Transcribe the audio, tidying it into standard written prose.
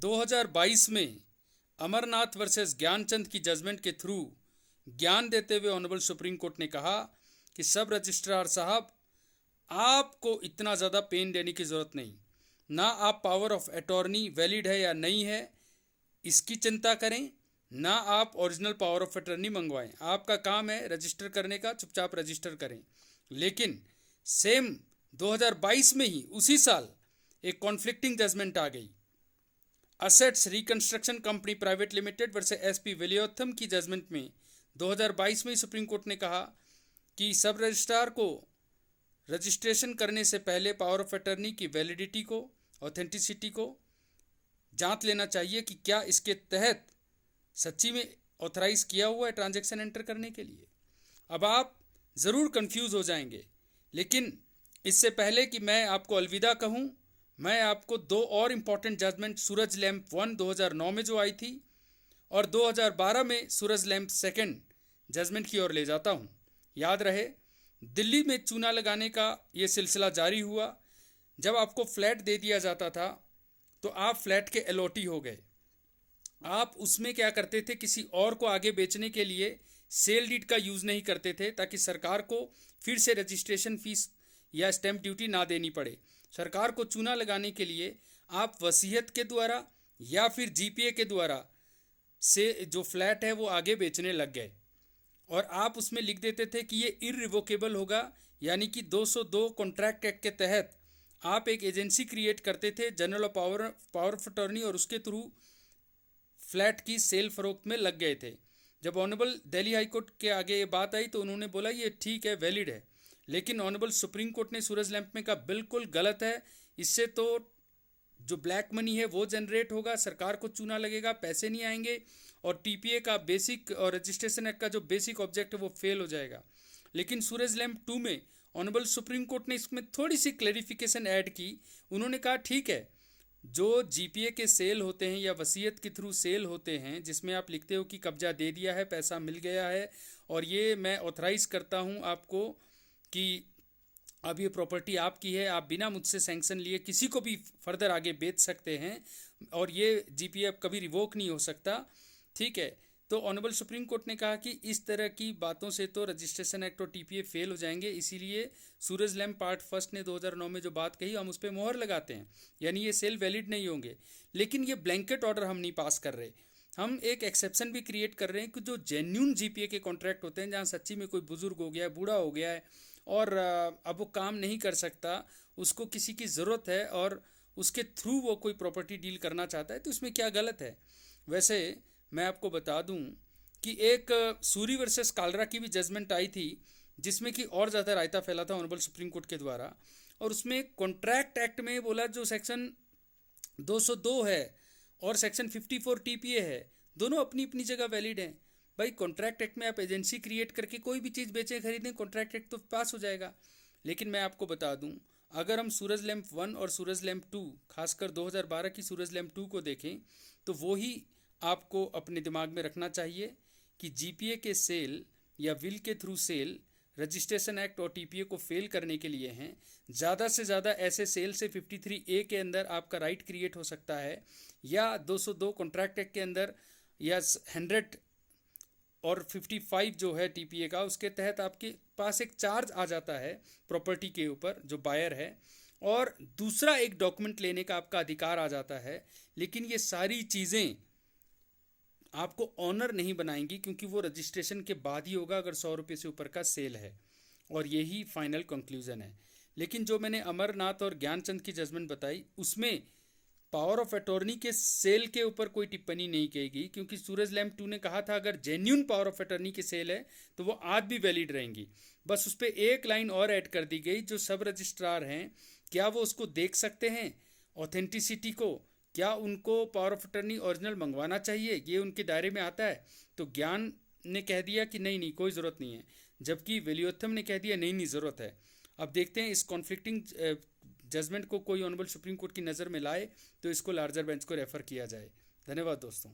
2022 में अमरनाथ वर्सेस ज्ञानचंद की जजमेंट के थ्रू ज्ञान देते हुए ऑनरेबल सुप्रीम कोर्ट ने कहा कि सब रजिस्ट्रार साहब, आपको इतना ज़्यादा पेन देने की ज़रूरत नहीं। ना आप पावर ऑफ अटॉर्नी वैलिड है या नहीं है इसकी चिंता करें, ना आप ओरिजिनल पावर ऑफ अटॉर्नी मंगवाएं। आपका काम है रजिस्टर करने का, चुपचाप रजिस्टर करें। लेकिन सेम 2022 में ही उसी साल एक कॉन्फ्लिक्टिंग जजमेंट आ गई। Assets reconstruction company private limited versus SP Velayutham की जजमेंट में 2022 में ही सुप्रीम कोर्ट ने कहा कि सब रजिस्ट्रार को रजिस्ट्रेशन करने से पहले पावर ऑफ अटॉर्नी की वैलिडिटी को, ऑथेंटिसिटी को जांच लेना चाहिए कि क्या इसके तहत सच्ची में ऑथराइज किया हुआ है ट्रांजैक्शन एंटर करने के लिए। अब आप ज़रूर कंफ्यूज हो जाएंगे, लेकिन इससे पहले कि मैं आपको अलविदा कहूं, मैं आपको दो और इम्पॉर्टेंट जजमेंट सूरज लैंप 1 2009 में जो आई थी और 2012 में सूरज लैंप 2 जजमेंट की ओर ले जाता हूं। याद रहे, दिल्ली में चूना लगाने का ये सिलसिला जारी हुआ। जब आपको फ्लैट दे दिया जाता था तो आप फ्लैट के अलॉटी हो गए। आप उसमें क्या करते थे, किसी और को आगे बेचने के लिए सेल डीड का यूज़ नहीं करते थे ताकि सरकार को फिर से रजिस्ट्रेशन फीस या स्टैंप ड्यूटी ना देनी पड़े। सरकार को चूना लगाने के लिए आप वसीयत के द्वारा या फिर जीपीए के द्वारा से जो फ्लैट है वो आगे बेचने लग गए और आप उसमें लिख देते थे कि ये इररिवोकेबल होगा, यानी कि 202 कॉन्ट्रैक्ट एक्ट के तहत आप एक एजेंसी क्रिएट करते थे जनरल पावर ऑफ अटॉर्नी और उसके थ्रू फ्लैट की सेल फरोख्त में लग गए थे। जब ऑनरेबल दिल्ली हाई कोर्ट के आगे ये बात आई तो उन्होंने बोला ये ठीक है, वैलिड है, लेकिन ऑनरेबल सुप्रीम कोर्ट ने सूरज लैंप में कहा बिल्कुल गलत है। इससे तो जो ब्लैक मनी है वो जनरेट होगा, सरकार को चूना लगेगा, पैसे नहीं आएंगे और टीपीए का बेसिक और रजिस्ट्रेशन एक्ट का जो बेसिक ऑब्जेक्ट है वो फेल हो जाएगा। लेकिन सूरज लैंप 2 में ऑनरेबल सुप्रीम कोर्ट ने इसमें थोड़ी सी क्लैरिफिकेशन ऐड की। उन्होंने कहा ठीक है, जो जीपीए के सेल होते हैं या वसीयत के थ्रू सेल होते हैं जिसमें आप लिखते हो कि कब्जा दे दिया है, पैसा मिल गया है और ये मैं ऑथराइज करता हूँ आपको कि अब ये प्रॉपर्टी आपकी है, आप बिना मुझसे सैंक्शन लिए किसी को भी फर्दर आगे बेच सकते हैं और ये जीपीए अब कभी रिवोक नहीं हो सकता। ठीक है, तो ऑनरेबल सुप्रीम कोर्ट ने कहा कि इस तरह की बातों से तो रजिस्ट्रेशन एक्ट और टीपीए फेल हो जाएंगे, इसीलिए सूरज लैंप पार्ट फर्स्ट ने 2009 में जो बात कही हम उस पर मोहर लगाते हैं, यानी ये सेल वैलिड नहीं होंगे। लेकिन ये ब्लैंकेट ऑर्डर हम नहीं पास कर रहे, हम एक एक्सेप्शन भी क्रिएट कर रहे हैं कि जो जेन्यून जीपीए के कॉन्ट्रैक्ट होते हैं, जहाँ सच्ची में कोई बुजुर्ग हो गया है, बूढ़ा हो गया है और अब वो काम नहीं कर सकता, उसको किसी की ज़रूरत है और उसके थ्रू वो कोई प्रॉपर्टी डील करना चाहता है, तो इसमें क्या गलत है। वैसे मैं आपको बता दूं कि एक सूरी वर्सेस कालरा की भी जजमेंट आई थी जिसमें कि और ज़्यादा रायता फैला था ऑनरेबल सुप्रीम कोर्ट के द्वारा, और उसमें कॉन्ट्रैक्ट एक्ट में बोला जो सेक्शन 202 है और सेक्शन 54 टीपीए है, दोनों अपनी अपनी जगह वैलिड हैं। भाई कॉन्ट्रैक्ट एक्ट में आप एजेंसी क्रिएट करके कोई भी चीज़ बेचें खरीदें, कॉन्ट्रैक्ट एक्ट तो पास हो जाएगा। लेकिन मैं आपको बता दूं, अगर हम सूरज लैंप 1 और सूरज लैंप 2 खासकर 2012 की सूरज लैंप 2 को देखें तो वो ही आपको अपने दिमाग में रखना चाहिए कि जीपीए के सेल या विल के थ्रू सेल रजिस्ट्रेशन एक्ट और टीपीए को फेल करने के लिए हैं। ज़्यादा से ज़्यादा ऐसे सेल से 53A के अंदर आपका राइट क्रिएट हो सकता है या 202 कॉन्ट्रैक्ट एक्ट के अंदर या 100 और 55 जो है टीपीए का, उसके तहत आपके पास एक चार्ज आ जाता है प्रॉपर्टी के ऊपर जो बायर है, और दूसरा एक डॉक्यूमेंट लेने का आपका अधिकार आ जाता है। लेकिन ये सारी चीज़ें आपको ऑनर नहीं बनाएंगी क्योंकि वो रजिस्ट्रेशन के बाद ही होगा अगर 100 रुपये से ऊपर का सेल है, और यही फाइनल कंक्लूजन है। लेकिन जो मैंने अमरनाथ और ज्ञानचंद की जजमेंट बताई उसमें पावर ऑफ अटॉर्नी के सेल के ऊपर कोई टिप्पणी नहीं की गई, क्योंकि सूरज लैंप 2 ने कहा था अगर जेन्यून पावर ऑफ अटॉर्नी की सेल है तो वो आज भी वैलिड रहेंगी। बस उस पर एक लाइन और ऐड कर दी गई, जो सब रजिस्ट्रार हैं क्या वो उसको देख सकते हैं ऑथेंटिसिटी को, क्या उनको पावर ऑफ अटॉर्नी ओरिजिनल मंगवाना चाहिए, ये उनके दायरे में आता है। तो ज्ञान ने कह दिया कि नहीं नहीं कोई ज़रूरत नहीं है, जबकि वेलियोथम ने कह दिया नहीं नहीं ज़रूरत है। अब देखते हैं इस कॉन्फ्लिक्टिंग जजमेंट को कोई ऑनरेबल सुप्रीम कोर्ट की नज़र में लाए तो इसको लार्जर बेंच को रेफ़र किया जाए। धन्यवाद दोस्तों।